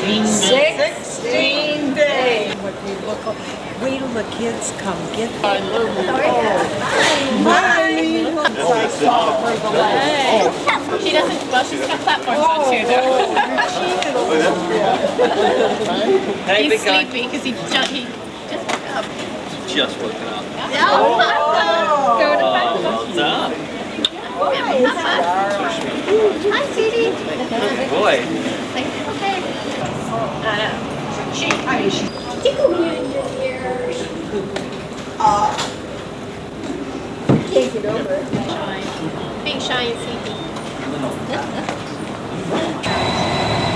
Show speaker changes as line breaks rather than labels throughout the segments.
16 days.
Wait till the kids come get them.
I love you. Mommy.
She doesn't, well, she's got platforms on too, though. He's sleepy because he just woke up.
Just woken up.
Go to bed.
Well done.
Hi, sweetie.
Good boy.
Okay. Tickle me in your ears. Take it over. Being shy and sleepy.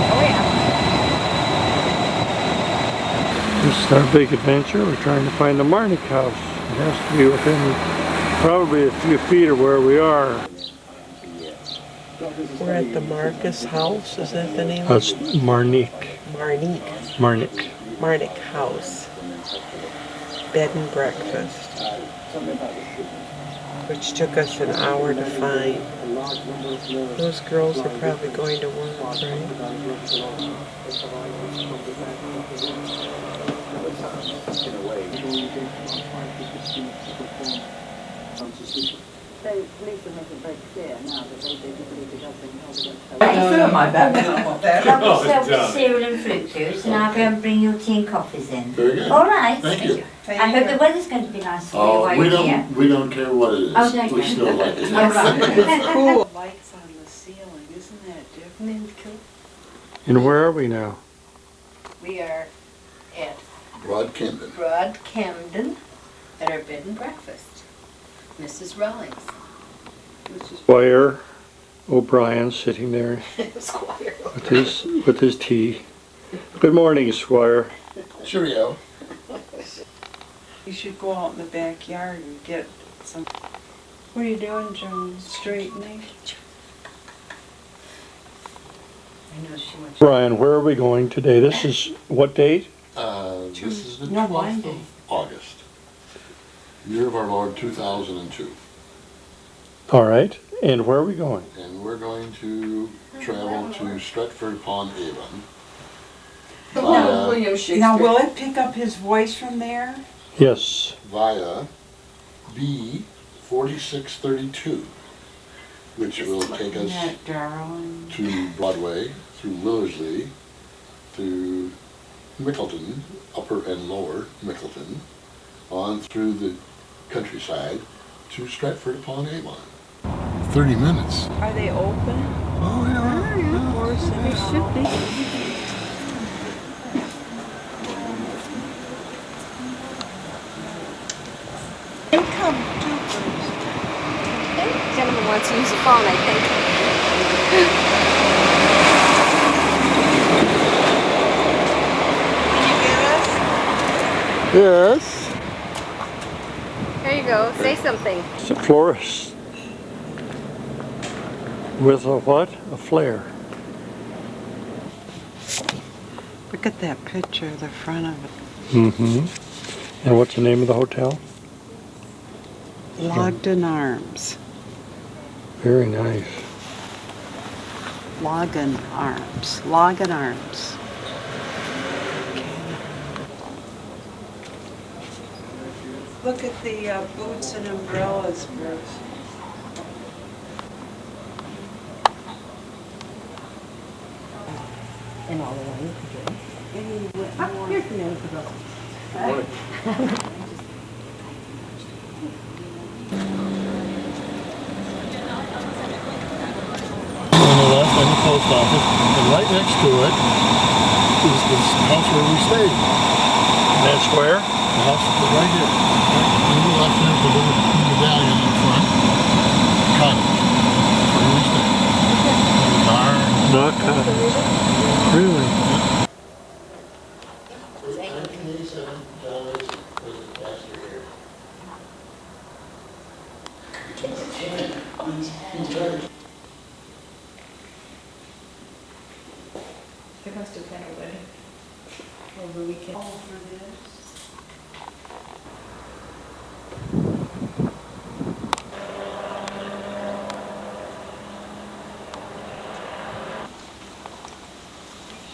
Oh, yeah.
This is our big adventure. We're trying to find the Marnick house. It has to be within probably a few feet of where we are.
We're at the Marcus house. Is that the name?
That's Marnick.
Marnick.
Marnick.
Marnick house. Bed and breakfast. Which took us an hour to find. Those girls are probably going to work, right?
My bed. I'll serve with cereal and fruit juice, and I'll go and bring your tea and coffees in.
Very good.
All right.
Thank you.
I hope the weather's going to be nice for you
Oh,
while
we
you're here.
don't care what it is.
Oh, don't
We
you?
still like it.
All right.
Cool. Lights on the ceiling. Isn't that different?
Isn't it cool?
And where are we now?
We are at
Rod Camden.
Broad Camden at our bed and breakfast. Mrs. Rawlings.
Squire O'Brien sitting there
Squire.
with his tea. Good morning, Squire.
Cheerio.
You should go out in the backyard and get some. What are you doing, Joan? Straightening?
I know she wants.
Brian, where are we going today? This is what date?
This is the
No
12th
wonder.
of August. Year of our Lord 2002.
All right. And where are we going?
And we're going to travel to Stratford-upon-Avon.
Now, will it pick up his voice from there?
Yes.
Via B4632, which will take us
Darling.
to Broadway, through Willersley, to Mickleton, upper and lower Mickleton, on through the countryside to Stratford-upon-Avon. 30 minutes.
Are they open?
Oh, yeah.
Of course, they should be. They come too first.
The gentleman wants to use the phone, I think.
Did you get us?
Yes.
Here you go. Say something.
It's a florist. With a what? A flare.
Look at that picture, the front of it.
Mm-hmm. And what's the name of the hotel?
Logden Arms.
Very nice.
Logden Arms. Logden Arms. Look at the boots and umbrellas, Bruce.
And all the way to go.
Here's the name for
On the left, and the post office, and right next to it is this house where we stayed.
That's where?
The house is right here. On the left, there's the little medallion in front. Cottage. Where we stayed. The barn.
The cottage. Really?
They're going to plan a wedding over the weekend.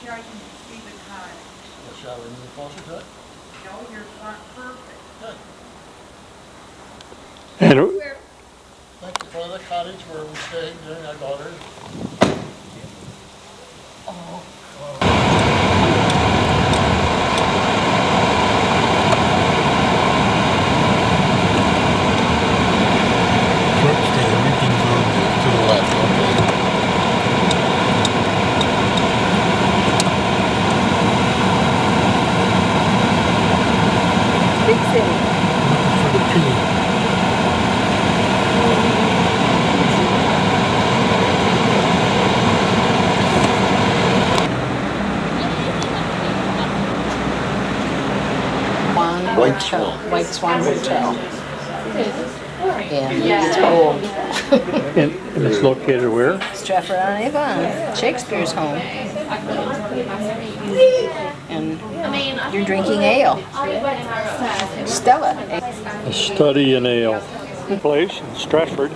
Sure I can speak
Shall we move closer to it?
No, you're perfect.
Good.
And
Like the front of the cottage where we stayed during our daughter's. Truck stand, everything's on to the left, okay.
Big city.
For the tree.
White Swan.
White Swan Hotel. Yeah, it's old.
and it's located where?
Stratford-on-Avon, Shakespeare's home. And you're drinking ale. Stella.
A Study in Ale place in Stratford.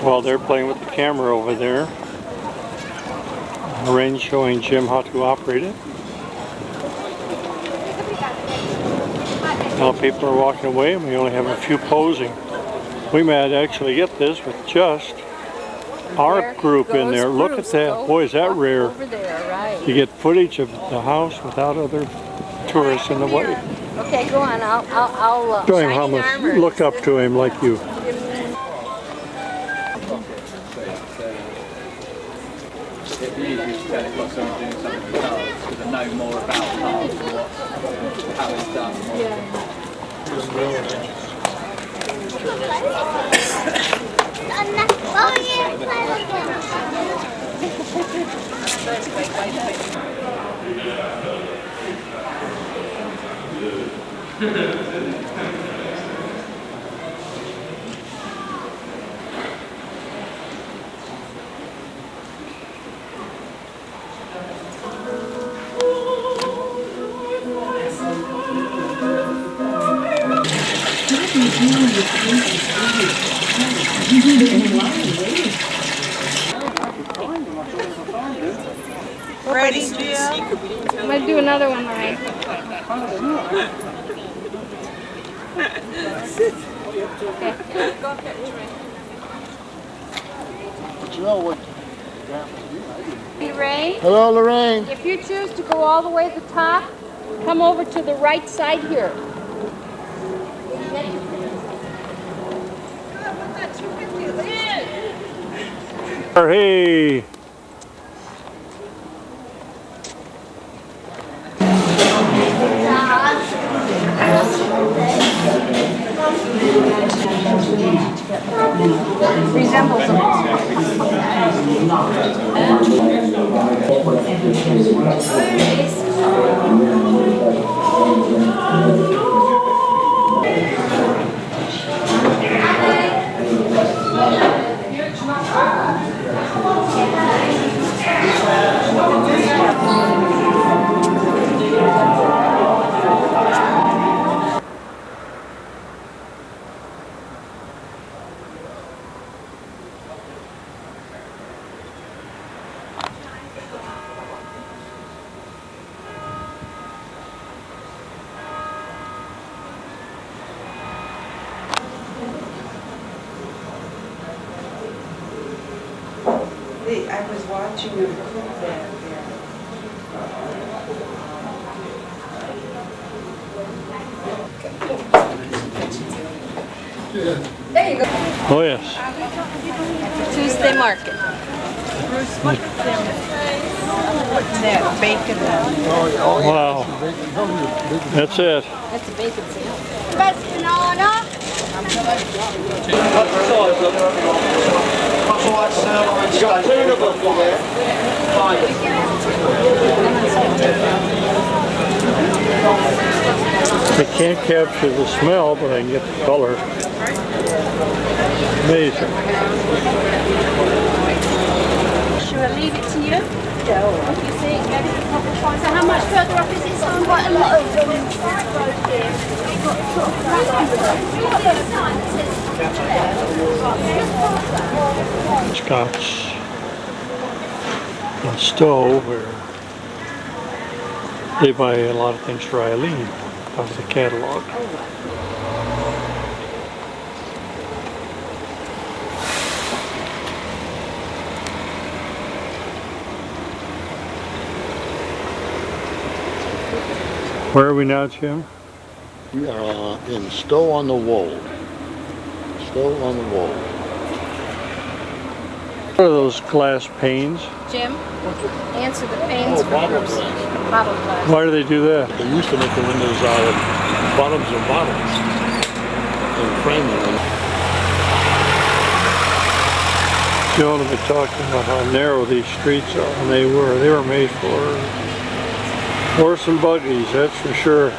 While they're playing with the camera over there. Range showing Jim how to operate it. Now people are walking away and we only have a few posing. We might actually get this with just our group in there. Look at that. Boy, is that rare.
Over there, right.
You get footage of the house without other tourists in the way.
Okay, go on. I'll
Show him how much, look up to him like you.
It'd be easier to tell if like someone's doing something with cars because I know more about cars and how it's done.
Ready, Jim?
I'm going to do another one, right? Hey, Ray,
Hello, Lorraine.
if you choose to go all the way to the top, come over to the right side here.
Hey!
Resembles them.
I was watching them cook that there.
Oh yes.
Tuesday market.
That bacon.
Wow. That's it.
That's a bacon sandwich.
I can't capture the smell, but I can get the color. Amazing.
Should I leave it to you? No. You see, maybe a couple of times. So how much further up is it? So quite a lot of Scotch and stove.
They buy a lot of things for Eileen off the catalog. Where are we now, Jim?
We are in Stowe on the Wold. Stowe on the Wold.
What are those glass panes?
Jim, answer the panes for
bottle
groups.
glass.
Bottle glass.
Why do they do that?
They used to make the windows out of bottoms of bottles and framing them.
Joan had been talking about how narrow these streets are, and they were made for horse and buggies, that's for sure.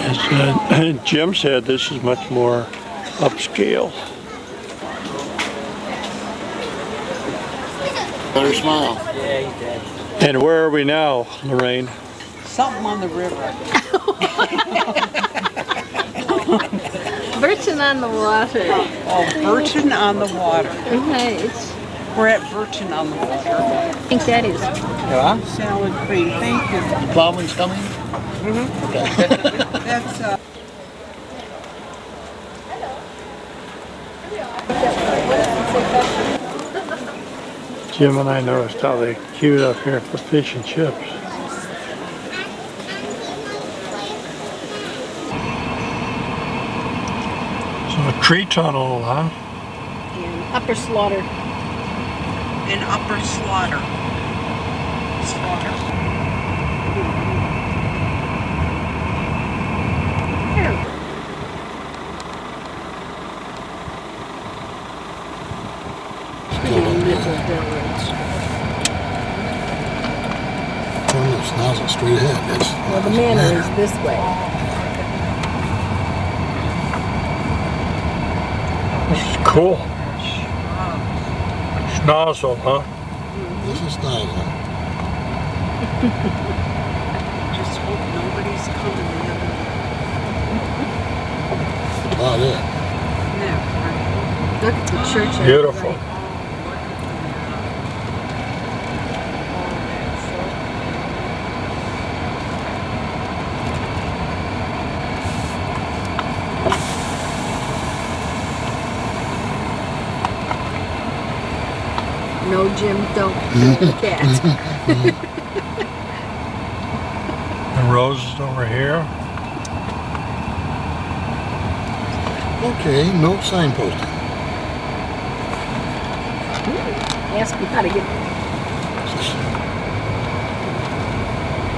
As Jim said, this is much more upscale.
Better smile.
And where are we now, Lorraine?
Something on the river.
Burton on the water.
Oh, Burton on the water.
Nice.
We're at Burton on the water.
I think that is.
Salad cream, thank you.
The plowman's coming?
That's
Jim and I noticed how they queued up here for fish and chips. So a tree tunnel, huh?
And Upper Slaughter.
an upper slaughter.
Nozzle straight ahead. That's,
Well, the manor is this way.
This is cool. Schnozzle, huh?
This is Nozzle.
Just hope nobody's coming the other way.
About it.
No,
Look at the church. on the
Beautiful.
right. No, Jim, don't kill the cat.
The roses over here.
Okay, no signposting.
Ask him how to get there.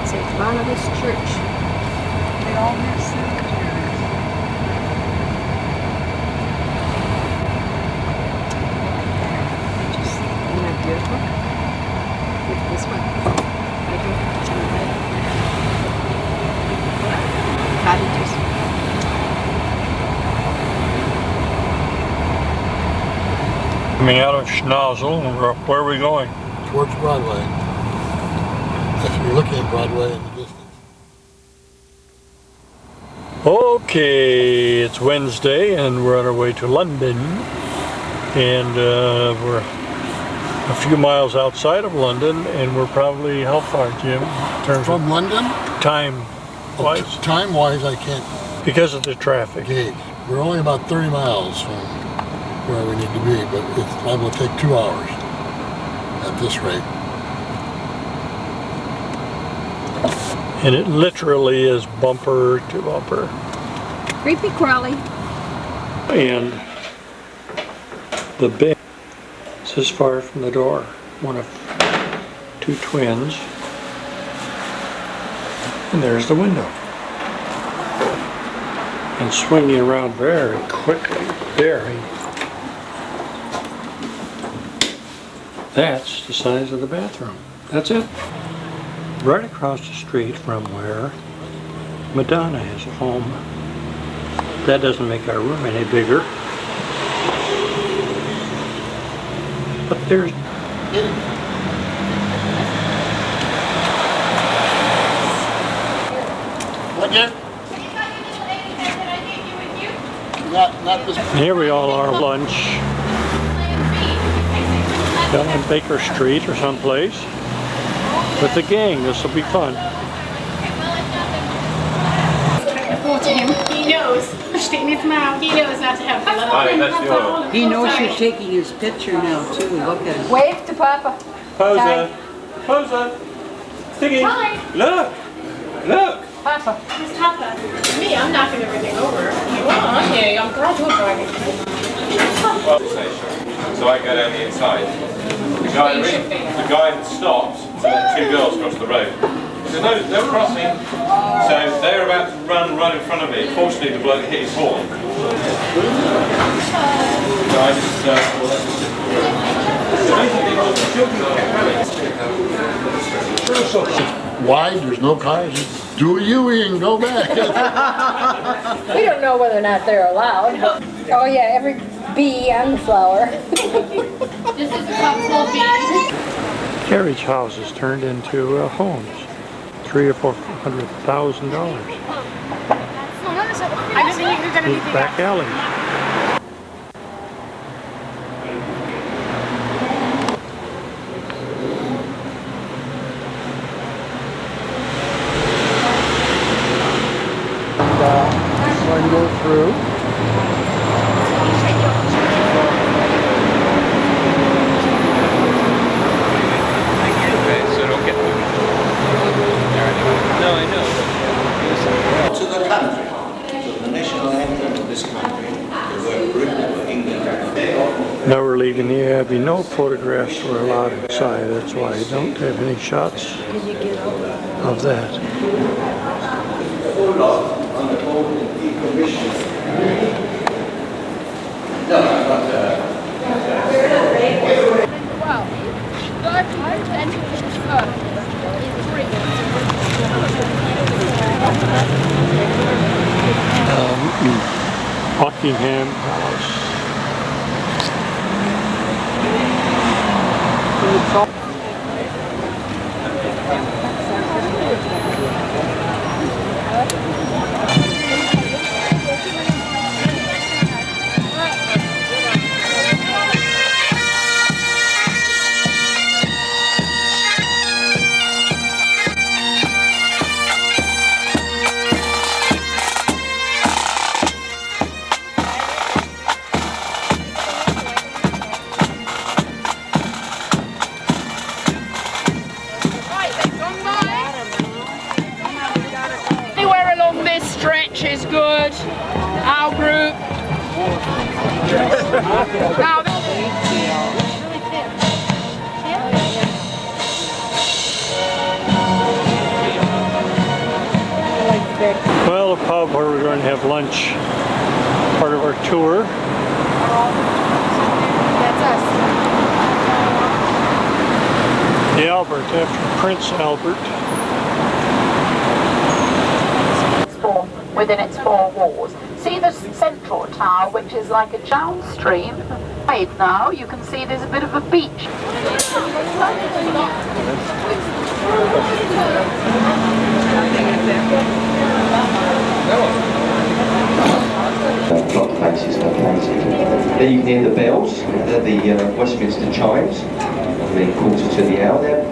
St. Barnabas Church.
they all have cemeteries.
Isn't that beautiful? Look at this one. Right here. On the right. Cottages.
Coming out of Schnozzle, and where are we going?
Towards Broadway. If you're looking at Broadway in the distance.
Okay, it's Wednesday and we're on our way to London, and we're a few miles outside of London, and we're probably how far, Jim, in terms
From
of
London?
time-wise?
Time-wise, I can't
Because of the traffic.
gauge. We're only about 30 miles from where we need to be, but it's liable to take 2 hours at this rate.
And it literally is bumper to bumper.
Creepy crawly.
And the bed is this far from the door. One of two twins. And there's the window. And swinging around very quickly, that's the size of the bathroom. That's it. Right across the street from where Madonna has a home. That doesn't make our room any bigger. But there's
What, Jen? not this.
Here we all are, lunch down on Baker Street or someplace with the gang. This will be fun.
To him. He knows. Stick in his mouth. He knows not to have fun.
He knows you're taking his picture now too. Look at him.
Wave to Papa.
Poser. Poser. Stiggy. Look. Look.
Papa. Who's Papa? Me, I'm knocking everything over. Well, okay, I'm glad you're driving.
So I go down the inside. The guy stops to let two girls cross the road. There's no crossing, so they're about to run right in front of me. Fortunately, the bloke hit his horn. So I just, well, that's just
Wide, there's no cars. Do a U-ing and go back.
We don't know whether or not they're allowed. Oh yeah, every bee and flower.
This is a couple bee.
Carriage houses turned into homes. $300,000 or $400,000.
I didn't think you were going to
These back alleys. Going to go through.
To the country, to the national anthem of this country, the word Britain or England.
Now we're leaving the Abbey. No photographs were allowed inside. That's why I don't have any shots of that. Buckingham Palace.
Is good. Our group. Now
well, the pub where we're going to have lunch, part of our tour.
That's us.
The Albert, after Prince Albert.
Within its four walls. See the central tower, which is like a downstream. Right now, you can see there's a bit of a beach.
Clock faces located. Then you can hear the bells, the Westminster chimes, on the quarter to the hour there.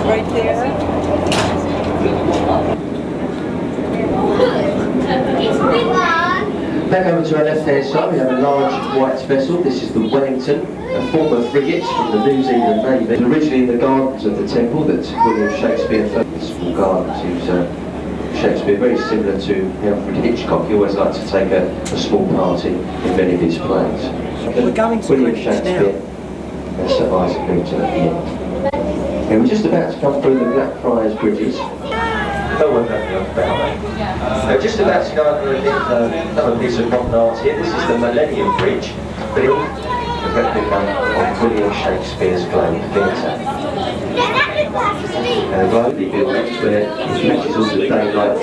Right there.
Back over to our left-hand side, we have a large white vessel. This is the Wellington, a former frigate from the New Zealand Navy. It was originally in the gardens of the temple that William Shakespeare found. The small gardens. He was Shakespeare, very similar to Alfred Hitchcock. He always liked to take a small part in many of his plays.
We're going to
William
British
Shakespeare and Sir Isaac Newton at the end. And we're just about to come through the Blackfriars Bridges. Just about to go under another piece of modern art here. This is the Millennium Bridge, built a replica of William Shakespeare's Globe Theatre. globally buildings where it matches all the daylight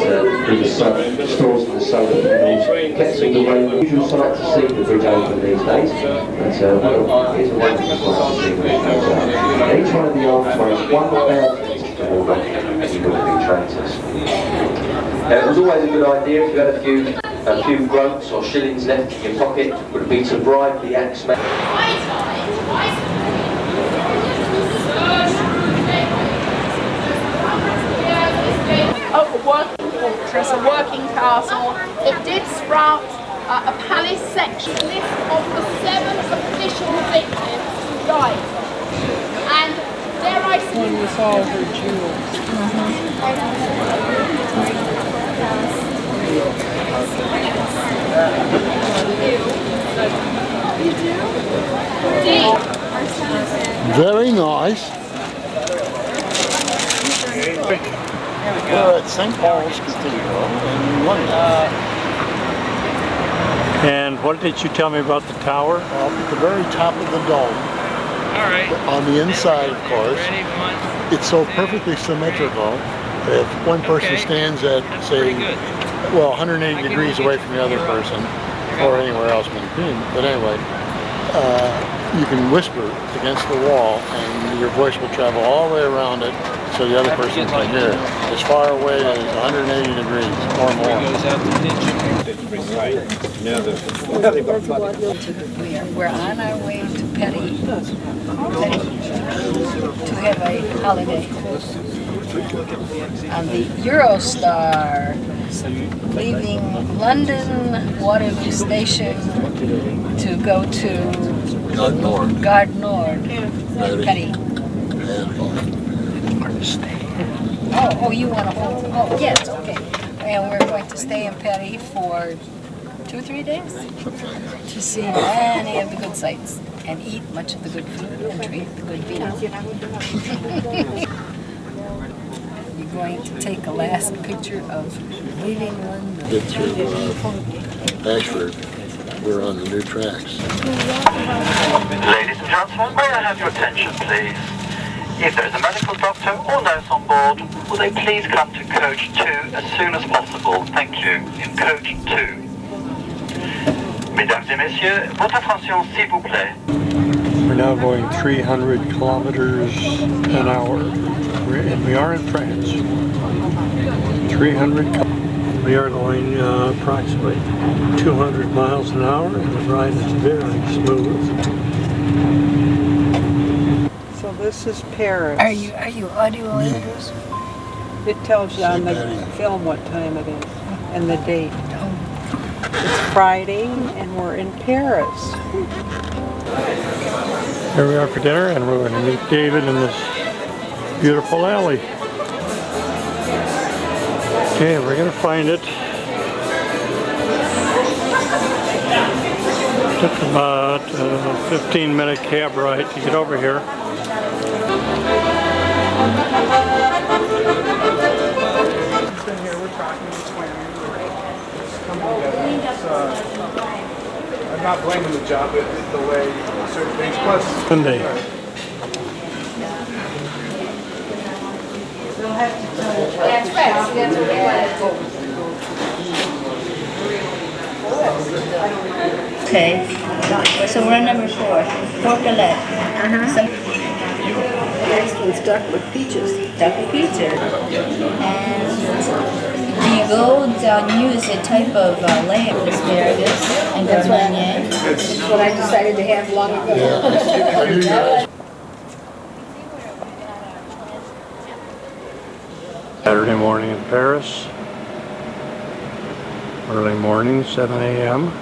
with the sun, stores in the solar panels, kept all the rain. Usual sight to see the bridge open these days, but well, here's a wonderful sight to see when it comes out. And each one of the arms weighs 1,000 litres of water, as you look at the tractors. It was always a good idea if you had a few groats or shillings left in your pocket, would be to bribe the axeman.
A working fortress, a working castle. It did sprout a palace section. List of the 7 official victims who died. And dare I say,
One with all her jewels.
Very nice. We're at St. Paul's Cathedral in London.
And what did you tell me about the tower?
Up at the very top of the dome.
All right.
On the inside, of course, it's so perfectly symmetrical. If one person stands at, say, well, 180 degrees away from the other person, or anywhere else in between, but anyway, you can whisper against the wall and your voice will travel all the way around it so the other person can hear it. As far away as 180 degrees or more.
We're on our way to Petty to have a holiday on the Eurostar, leaving London Waterloo Station to go to Gare Nord, Petty. Oh, you want to hold? Oh, yes, okay. And we're going to stay in Petty for 2 or 3 days to see many of the good sights and eat much of the good food and drink the good vino. You're going to take a last picture of leaving London.
Get through Ashford. We're on the new tracks.
Ladies and gentlemen, may I have your attention, please? If there is a medical doctor or nurse on board, will they please come to coach 2 as soon as possible? Thank you. In coach 2. Mesdames et messieurs, votre attention s'il vous plaît.
We're now going 300 kilometers an hour. We are in France. 300. We are going approximately 200 miles an hour, and the ride is very smooth.
So this is Paris.
Are you audio editors?
It tells you on the film what time it is and the date. It's Friday and we're in Paris.
Here we are for dinner, and we're going to meet David in this beautiful alley. Okay, we're going to find it. Took about a 15-minute cab ride to get over here.
I'm not blaming the job, it's the way certain things. Plus,
Sunday.
Okay, so we're on number 4, pork galette. So
Next one's duck with peaches.
duck with peaches. And the gold use a type of lamb, asparagus, and
That's
garlic.
That's what I decided to have long ago.
Saturday morning in Paris. Early morning, 7 a.m.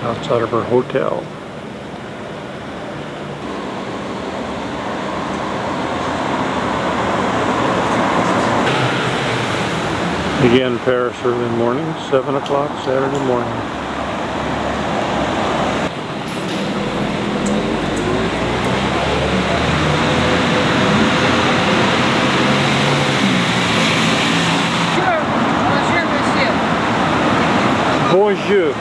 outside of our hotel. Again, Paris early morning, 7 o'clock Saturday morning. Bonjour.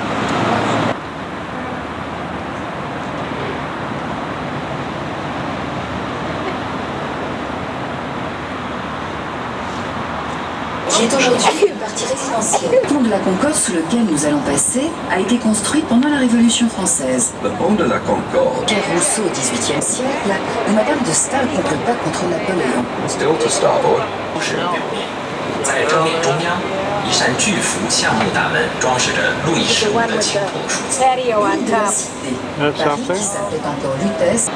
qui est aujourd'hui une partie résidentielle. Le pont de la Concorde sous lequel nous allons passer a été construit pendant la Révolution française.
Le pont de la Concorde.
Pierre Rousseau au XVIIIe siècle, où Madame de Staël complota contre Napoléon.
Still to starboard.
在正面中央，一扇巨幅橡木大门装饰着路易十五的青铜数字。
That's up there.
Qui s'appelait encore Lutèce.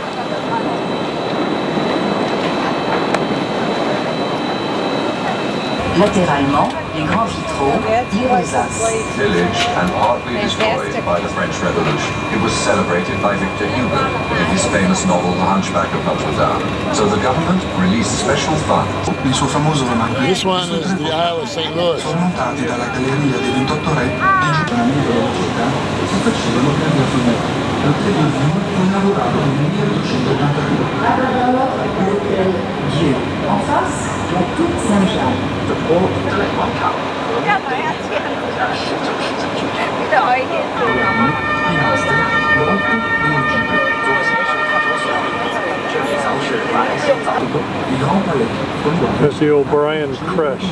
Latéralement, les grands vitraux d'Irosas.
Village and partly destroyed by the French Revolution. It was celebrated by Victor Hugo in his famous novel The Hunchback of Notre Dame. So the government released special funds.
Il suo famoso romanzo. This one is the Isle of St. Louis.
Sormontati dalla galleria dei 28 re dei giovamento della città che si facevano per la fenêtre. Lo tedesco fu inaugurato nel 1882.
Dieu. En face, la tour Saint-Jacques.
The port telephone tower.
There's the O'Brien crest.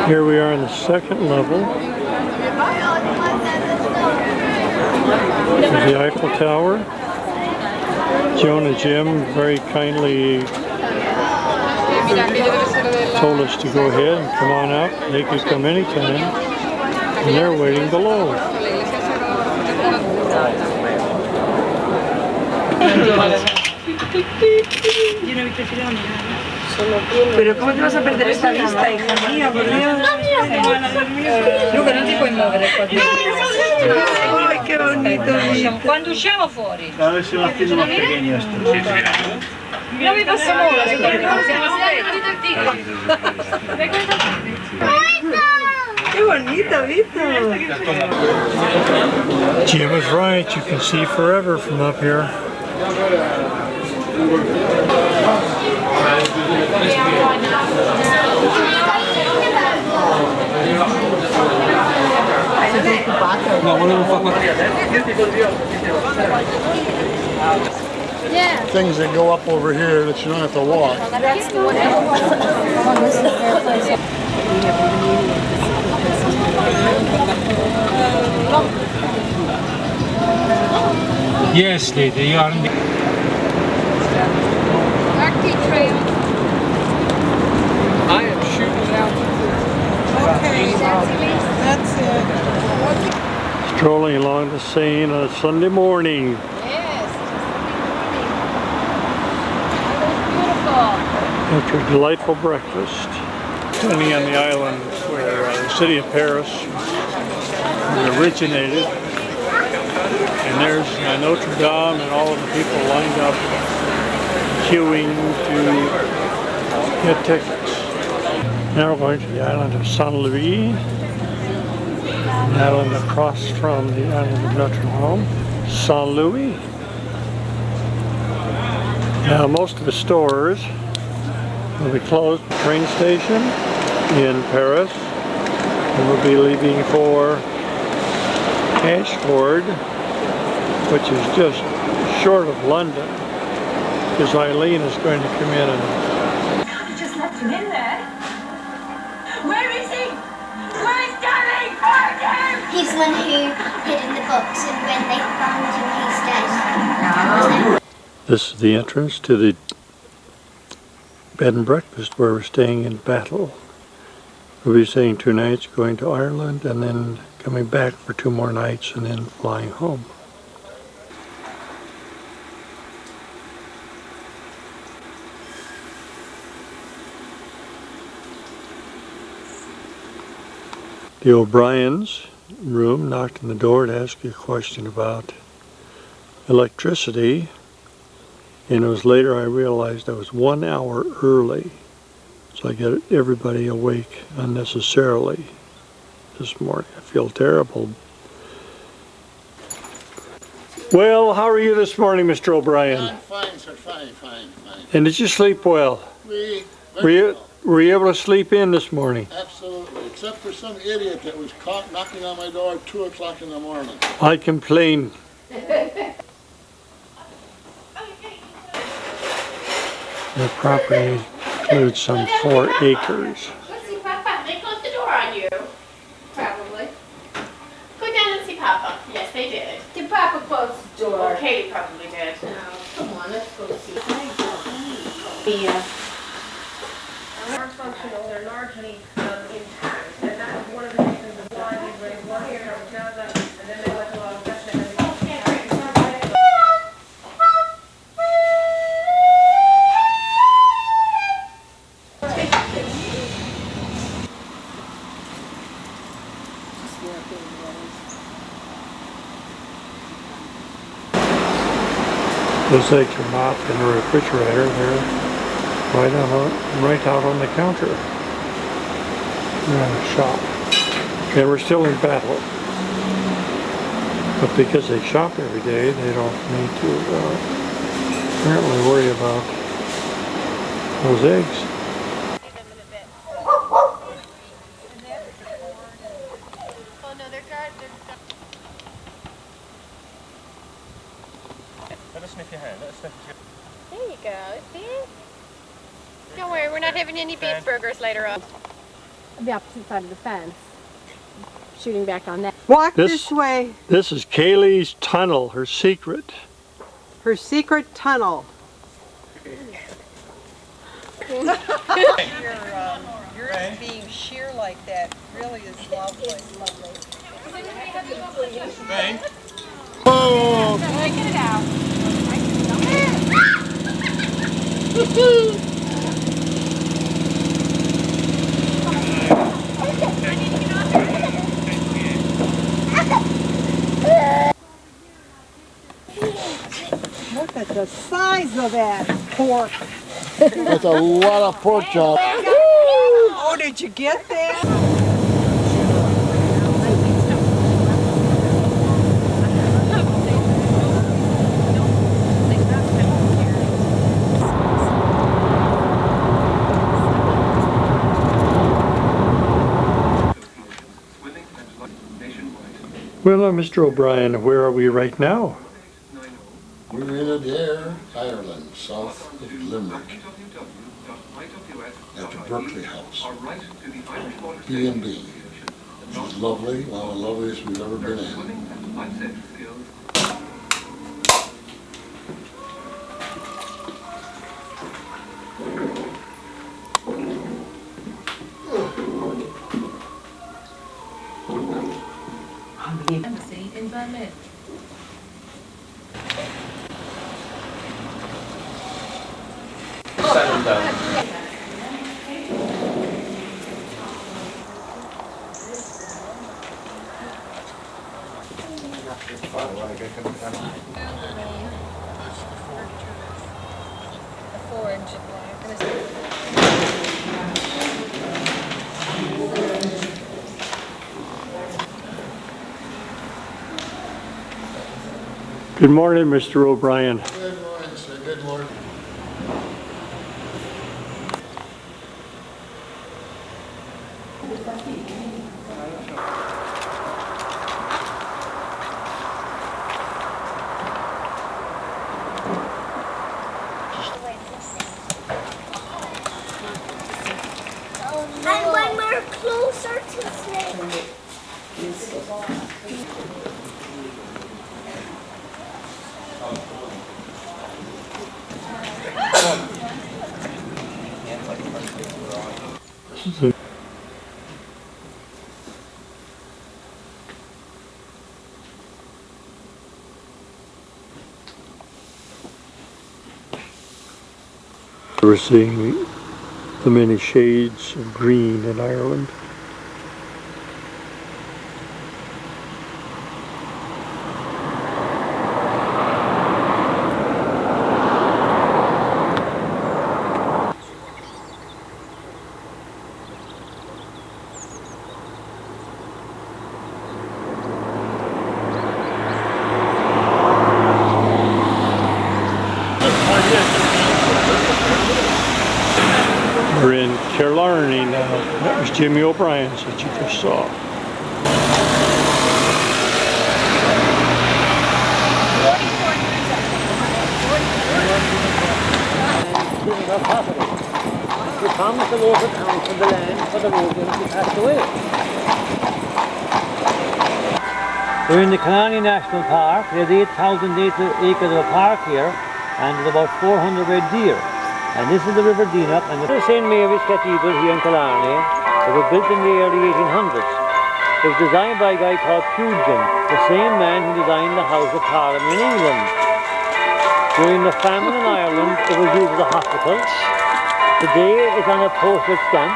Here we are on the second level of the Eiffel Tower. Joan and Jim very kindly told us to go ahead and come on up. They could come anytime, and they're waiting below.
Pero ¿cómo te vas a perder esta vista, hija mía? Por Dios. Luca, non ti puoi muovere qua dentro. Ay, che bonito. Quando usciamo fuori?
Adesso la fine non pequeño esto.
Non mi posso muovere, siamo Che bonito, Vito.
Jim was right. You can see forever from up here.
Things that go up over here that you don't have to walk.
That's the one. This is their place.
Yes, lady, you are in the...
Arctic Trail.
I am shooting out.
Okay, that's it.
Strolling along the Seine on a Sunday morning.
Yes. Beautiful.
After a delightful breakfast. Standing on the island where the city of Paris originated. And there's Notre Dame and all of the people lined up queuing to get tickets. Now we're going to the island of Saint Louis, the island across from the island of Notre Dame, Saint Louis. Now most of the stores will be closed. The train station in Paris, and we'll be leaving for Ashford, which is just short of London, because Eileen is going to come in and...
You just left him in there. Where is he? Where's Danny? Find him!
He's the one who hid in the box, and when they found him, he's dead.
This is the entrance to the bed and breakfast where we're staying in Battle. We'll be staying 2 nights, going to Ireland, and then coming back for 2 more nights, and then flying home. The O'Briens room, knocked on the door to ask you a question about electricity, and it was later I realized I was 1 hour early, so I got everybody awake unnecessarily this morning. I feel terrible. Well, how are you this morning, Mr. O'Brien?
I'm fine, sir. Fine.
And did you sleep well? Were you able to sleep in this morning?
Absolutely, except for some idiot that was caught knocking on my door at 2 o'clock in the morning.
I complain. The property includes some 4 acres.
Let's see Papa. They closed the door on you. Probably. Go down and see Papa. Yes, they did. Did Papa close the door? Well, Katie probably did. No. Come on, let's go see. Yeah.
Are functional, they're largely intact, and that was one of the reasons why they raised one here from Gaza, and then they went to a lot of investment.
Those eggs are not in the refrigerator. They're right out on the counter in the shop. And we're still in battle. But because they shop every day, they don't need to apparently worry about those eggs.
Let us sniff your hand. Let us sniff your...
There you go. See? Don't worry, we're not having any beef burgers later on.
The opposite side of the fence. Shooting back on that.
Walk this way.
This is Kaylee's tunnel, her secret.
Her secret tunnel. Yours being sheer like that really is lovely.
Bang.
Oh!
Get it out.
Look at the size of that pork.
That's a lot of pork chop.
Oh, did you get that?
Well, Mr. O'Brien, where are we right now?
We're in Adair, Ireland, south of Limerick, at the Berkeley House, B&B. It's lovely, one of the loveliest we've ever been in.
Embassy in Berlin.
Settle down.
Good morning, Mr. O'Brien.
Good morning, sir. Good morning.
And when we're closer to Snake.
We're seeing the many shades of green in Ireland. We're in Killarney now. That was Jimmy O'Brien's that you just saw.
You promised the local council the land for the road when he passed away. We're in the Killarney National Park. There's 8,000 acres of a park here, and there's about 400 red deer. And this is the River Deenup, and the St. Mary's Cathedral here in Killarney. It was built in the early 1800s. It was designed by a guy called Pugin, the same man who designed the House of Parliament in England. During the famine in Ireland, it was used as a hospital. Today it's on a postage stamp.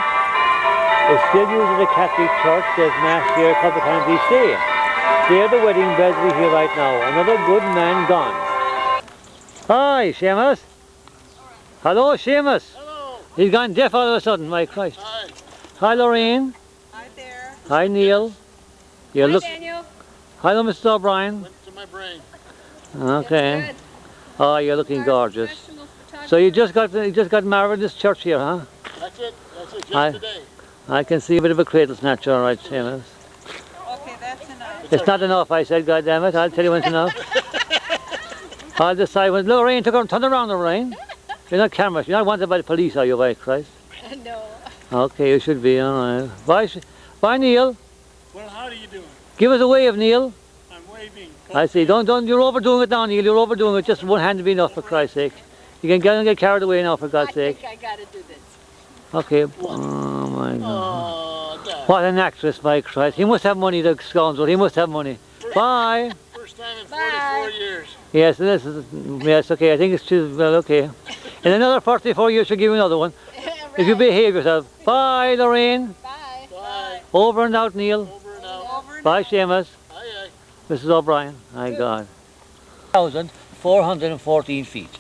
It's still used as a Catholic church. There's mass here a couple of times each day. They're the wedding bells we hear right now. Another good man gone. Hi, Seamus. Hello, Seamus. Hello. He's gone deaf all of a sudden, my Christ. Hi. Hi, Lorraine. Hi there. Hi, Neil. You
Hi,
look...
Daniel.
Hello, Mr. O'Brien.
Went to my brain.
Okay. Oh, you're looking gorgeous. So you just got married in this church here, huh?
That's it. That's it. Just today.
I can see a bit of a cradle snatch, all right, Seamus.
Okay, that's enough.
It's not enough, I said, goddammit. I'll tell you when it's enough. I'll decide when. Lorraine, turn around, Lorraine. You're not cameras. You're not wanted by the police, are you, by Christ?
No.
Okay, you should be, all right. Bye, Neil.
Well, how are you doing?
Give us a wave, Neil.
I'm waving.
I see. Don't. You're overdoing it now, Neil. You're overdoing it. Just one hand to be enough, for Christ's sake. You can get carried away now, for God's sake.
I think I gotta do this.
Okay. Oh my God. What an actress, by Christ. He must have money, the scoundrel. He must have money. Bye.
First time in 44 years.
Yes, this is. Yes, okay. I think it's too. Well, okay. In another 44 years, she'll give you another one. If you behave yourself. Bye, Lorraine.
Bye.
Bye.
Over and out, Neil.
Over and out.
Bye, Seamus.
Aye, aye.
Mrs. O'Brien. My God. 1,414 feet.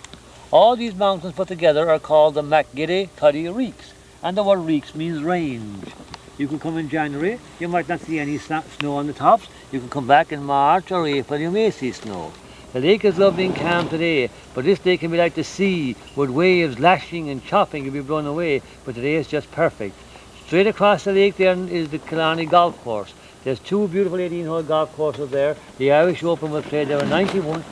All these mountains put together are called the McGilly-Cuddy Reeks, and the word reeks means range. You can come in January, you might not see any snow on the tops. You can come back in March or April, you may see snow. The lake is lovely and calm today, but this day can be like the sea, with waves lashing and chopping, you'll be blown away, but today is just perfect. Straight across the lake there is the Killarney Golf Course. There's two beautiful 18-hole golf courses there. The Irish Open was played there in 91.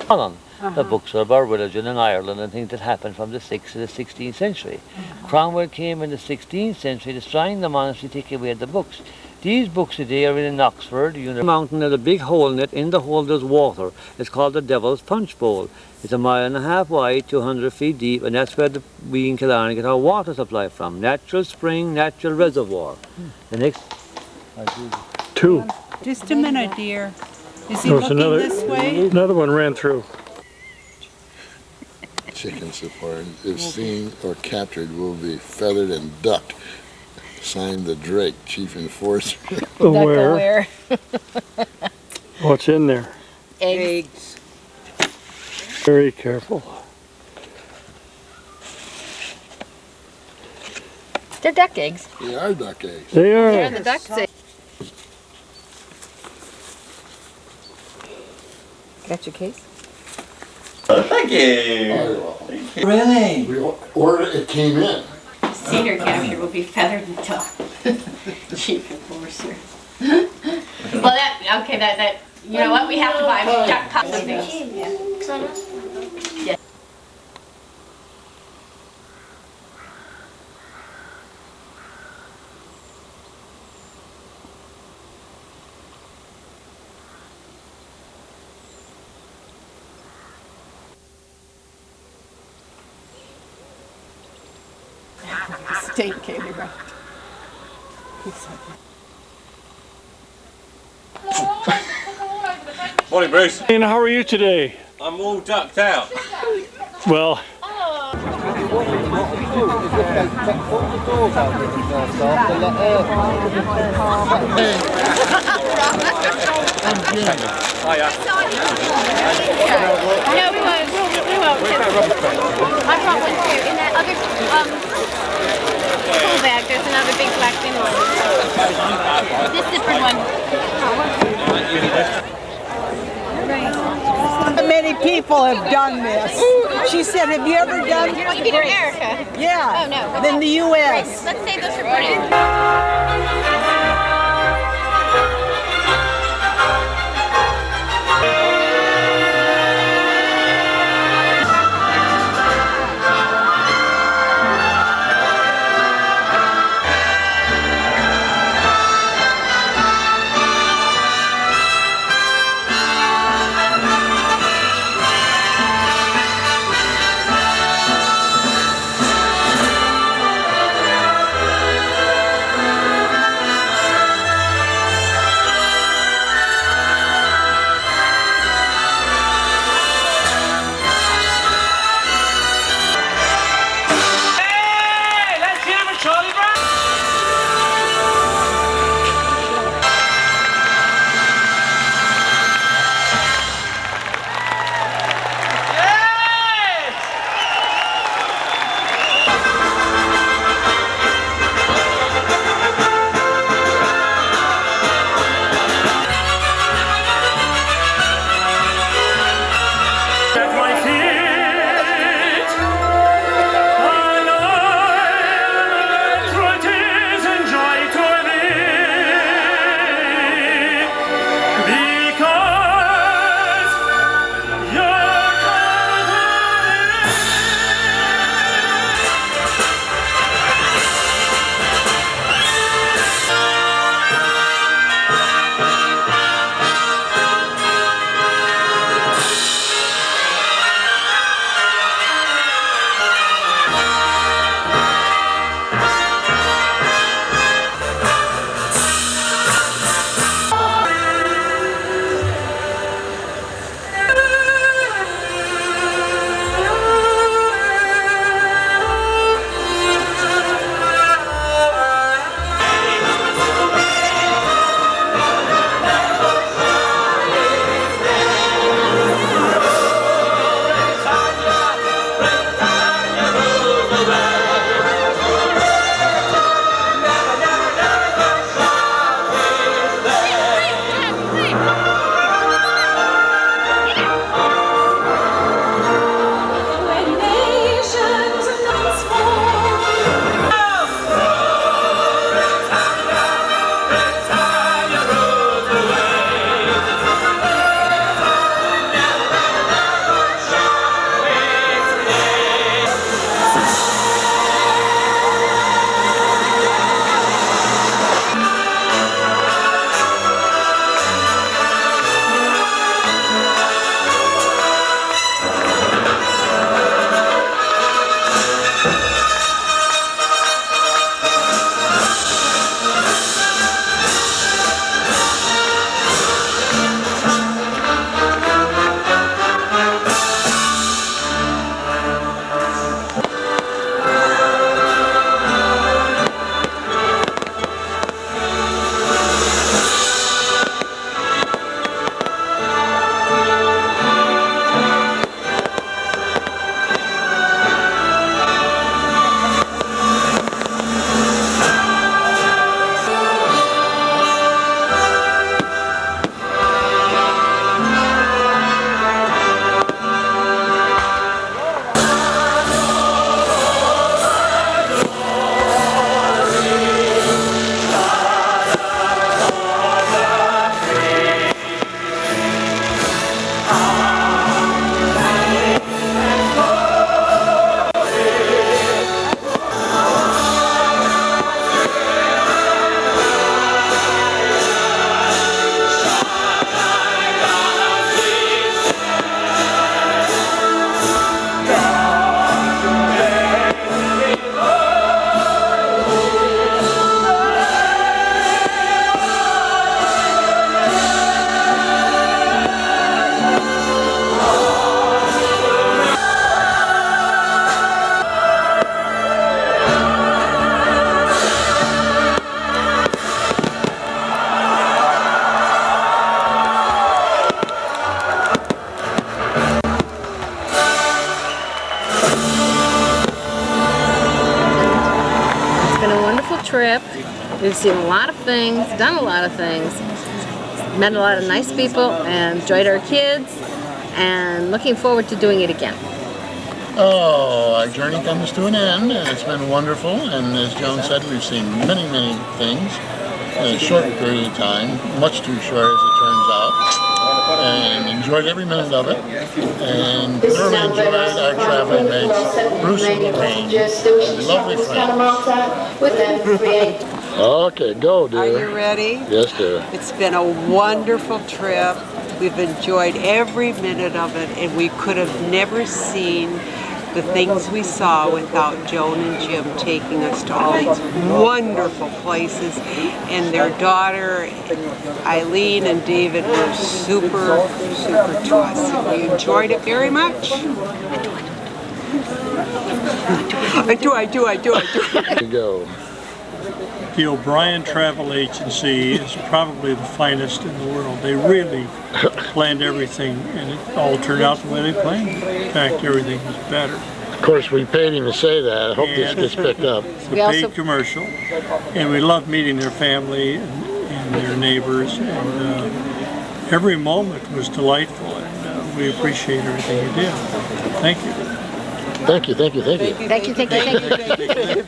The books are about religion in Ireland and things that happened from the 6th to the 16th century. Cromwell came in the 16th century, destroying the monastery, taking away the books. These books today are in Oxford. The mountain has a big hole in it. In the hole there's water. It's called the Devil's Punch Bowl. It's 1.5 miles wide, 200 feet deep, and that's where we in Killarney get our water supply from. Natural spring, natural reservoir. The next... Two.
Just a minute, dear. Is he looking this way?
Another one ran through.
Chicken support, if seen or captured, will be feathered and ducked. Signed the Drake, Chief Enforcer.
Where? What's in there?
Eggs.
Very careful.
They're duck eggs.
They are duck eggs.
They are.
They're the duck's eggs. Got your case?
Thank you. Really?
We ordered it, came in.
Senior capture will be feathered and ducked. Chief Enforcer. Well, that, okay, that, you know what, we have to buy duck costumes. Yeah.
State came around.
Morning, Bruce.
And how are you today?
I'm all ducked out.
Well,
Hiya.
No, we won't. I brought one too. In that other tool bag, there's another big black bin one. This different one. Right.
Many people have done this. She said, have you ever done
Well, you did America.
Yeah.
Oh, no.
Then the U.S.
Let's save this for Britain.
trip. We've seen a lot of things, done a lot of things, met a lot of nice people, and enjoyed our kids.
and looking forward to doing it again.
Oh, our journey comes to an end, and it's been wonderful. And as Joan said, we've seen many, many things in a short period of time, much too short as it turns out, and enjoyed every minute of it. And thoroughly enjoyed our traveling mates, Bruce and Lorraine, lovely friends. Okay, go, dear.
Are you ready?
Yes, dear.
It's been a wonderful trip. We've enjoyed every minute of it, and we could have never seen the things we saw without Joan and Jim taking us to all these wonderful places. And their daughter, Eileen and David, were super to us. And we enjoyed it very much. I do.
Go.
The O'Brien Travel Agency is probably the finest in the world. They really planned everything, and it all turned out the way they planned it. In fact, everything was better.
Of course, we paid him to say that. I hope this gets picked up.
It's a paid commercial, and we loved meeting their family and their neighbors, and every moment was delightful, and we appreciate everything you did. Thank you.
Thank you.
Thank you.